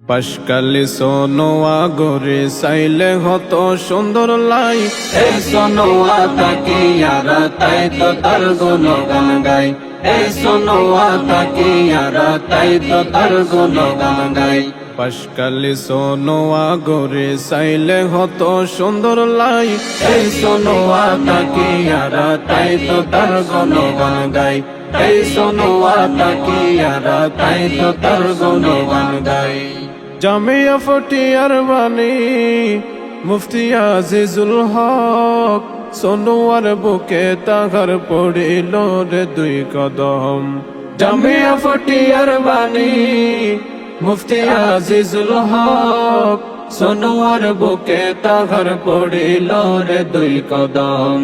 পাশকালি সোনোয়া গরে সাইলে হত সুন্দর লাই। এই সোনোয়া তাকিয়ারা তাই তো তার গুণগান গাই। এই সোনোয়া তাকিয়ারা তাই তো তার গুণগান গাই। পাশকালি সোনোয়া গরে সাইলে হত সুন্দর লাই। এই সোনোয়া তাকিয়ারা তাই তো তার গুণগান গাই। এই সোনোয়া তাকিয়ারা তাই তো তার গুণগান গাই। জামিয়া ফটিয়ার বাণী মুফতি আজিজুল হক, সোনোয়ার বুকে তাহার পড়িল রে দুই কদম। জামিয়া ফটিয়ার বাণী মুফতি আজিজুল হক, সোনোয়ার বুকে তাহার পড়িল রে দুই কদম।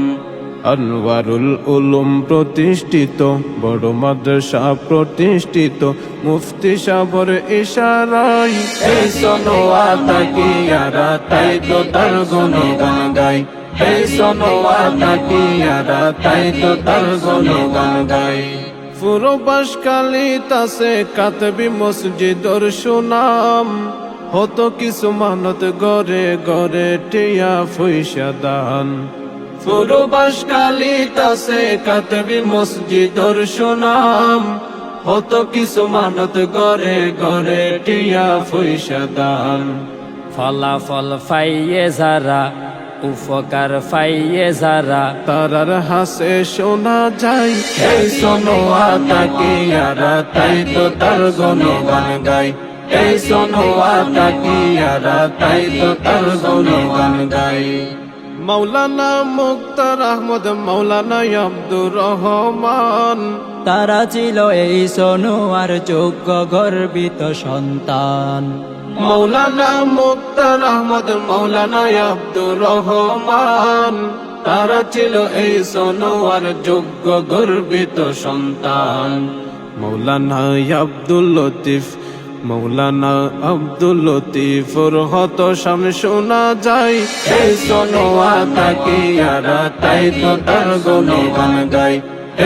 আনওয়ারুল উলুম প্রতিষ্ঠিত, বড় মাদ্রাসা প্রতিষ্ঠিত, মুফতি সাবর ইশারায়। এই সোনোয়া তাকিয়ারা তাই তো তার গুণগান গাই। এই সোনোয়া তাকিয়ারা তাই তো তার গুণগান গাই। পুরো বাসকালি তাসে কাতবি মসজিদর সুনাম, হতো কিছু মানত গরে গরে টিয়া পয়সা দান। পুরো বাসকালি তাসে কাতবি মসজিদর সুনাম, হতো কিছু মানত গরে গরে টিয়া পয়সা দান। ফলাফল পাইয়ে যারা, উপকার পাইয়ে যারা, তারার হাসে শোনা যায়। এই সোনোয়া তাকিয়ারা তাই তো তার গুণগান গাই। এই সোনোয়া তাকিয়ারা তাই তো তার গুণগান গাই। মাওলানা মুক্তার আহমদ, মাওলানা আব্দুর রহমান, তারা ছিল এই সোনোয়ার যোগ্য গর্বিত সন্তান। মাওলানা মুক্তার আহমদ, মাওলানা আব্দুর রহমান, তারা ছিল এই সোনোয়ার যোগ্য গর্বিত সন্তান। মাওলানা আব্দুল লতিফ, মাওলানা আব্দুল লতিফর হত শাম শোনা যায়। এই সোনোয়া তাকিয়ারা তাই তো তার গুণগান গাই।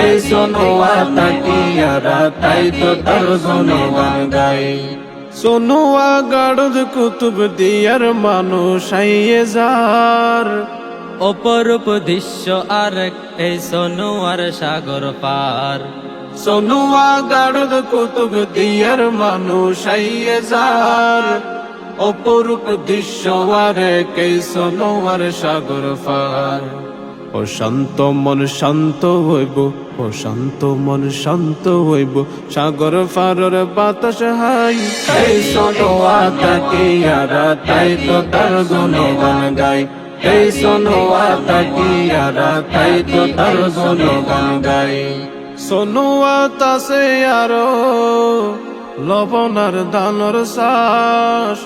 এই সোনোয়া তাকিয়ারা তাই তো তার গুণগান গাই। সোনোয়া গাড়দ কুতুব দিয়ার মানুষ আইয়ে যার, অপরূপ দৃশ্য আরেক এই সোনোয়ার সাগর পার। সোনোয়া গাড়দ কুতুব দিয়ার মানুষ আইয়ে যার, অপরূপ দৃশ্য আরেক এই সোনোয়ার সাগর পার। ও শান্ত মন শান্ত হইব, ও শান্ত মন শান্ত হইব, সাগর পারের বাতাস হাই। এই সোনোয়া তাকিয়ারা তাই তো তার গুণগান গাই। এই সোনোয়া তাকিয়ারা তাই তো তার গুণগান গাই। সোনোয়া তাসে আরো লবণার দানর শ্বাস,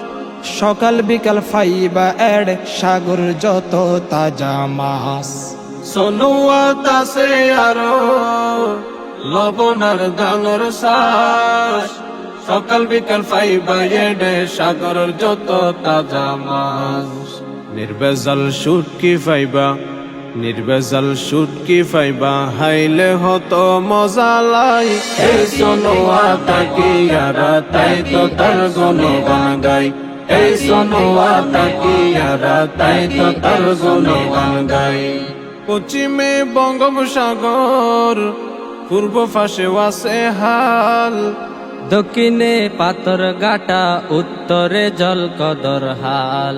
সকাল বিকাল ফাইবা এড সাগর যত তাজা মাছ। সোনোয়া তাসে আরো লবণার দানর শ্বাস, সকাল বিকাল ফাইবা এডে সাগরের যত তাজা মাছ। নির্বেজাল শুটকি ফাইবা, নির্বেজাল শুটকি ফাইবা, হাইলে হত মজা লাই। এই সোনোয়া তাকিয়ারা তাই তো তার গুণগান গাই। এই সোনোয়া তাকিয়ারা তাই তো তার গুণগান গাই। পশ্চিমে বঙ্গোপসাগর, পূর্ব পাশে ওয়াসে হাল, দক্ষিণে পাথর গাটা, উত্তরে জল কদর হাল।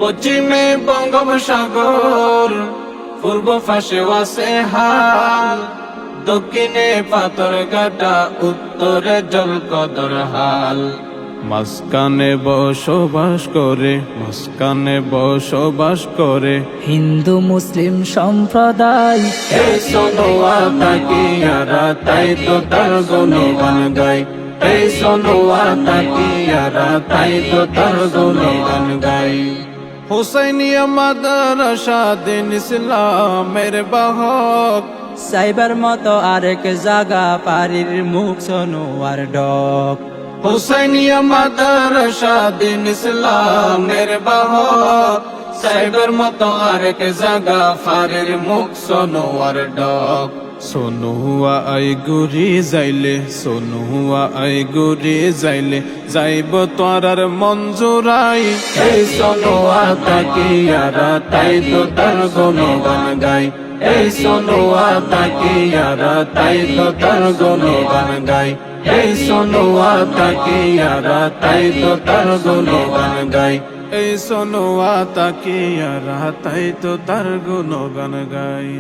পশ্চিমে বঙ্গোপসাগর, পূর্ব পাশে ওয়াসে হাল, দক্ষিণে পাথর গাটা, উত্তরে জল কদর হাল। মাঝখানে বসবাস করে, মাঝখানে বসবাস করে হিন্দু মুসলিম সম্প্রদায়। এই সোনোয়া তাকিয়ারা তাই তো তার গুণগান গাই। এই সোনোয়া তাকিয়ারা তাই তো তার গুণগান গাই। হুসাইনিয়া মাদ্রাসা দিন ইসলামের বাহক, সাইবার মতো আরেক জাগা পারির মুখ সোনোয়ার ডক। হুসাইনিয়া মাদ্রাসা দিন ইসলামের বাহক, সাইবার মতো আরেক জাগা ফারের মুখ সোনোয়ার ডক। সোনুয়া আই গুরি যাইলে সোনুয়া আই গুরি যাইলে যাইব তোরার মন জুড়াই এই সোনুয়া তাকিয়ারা তাই তো তার গুণগান গাই এই সোনুয়া তাকিয়ারা তাই তো তার গুণগান গাই এই সোনুয়া তাকিয়ারা তাই তো তার গুণগান গাই এই সোনুয়া তাকিয়ারা তাই তো তার গুণগান গাই।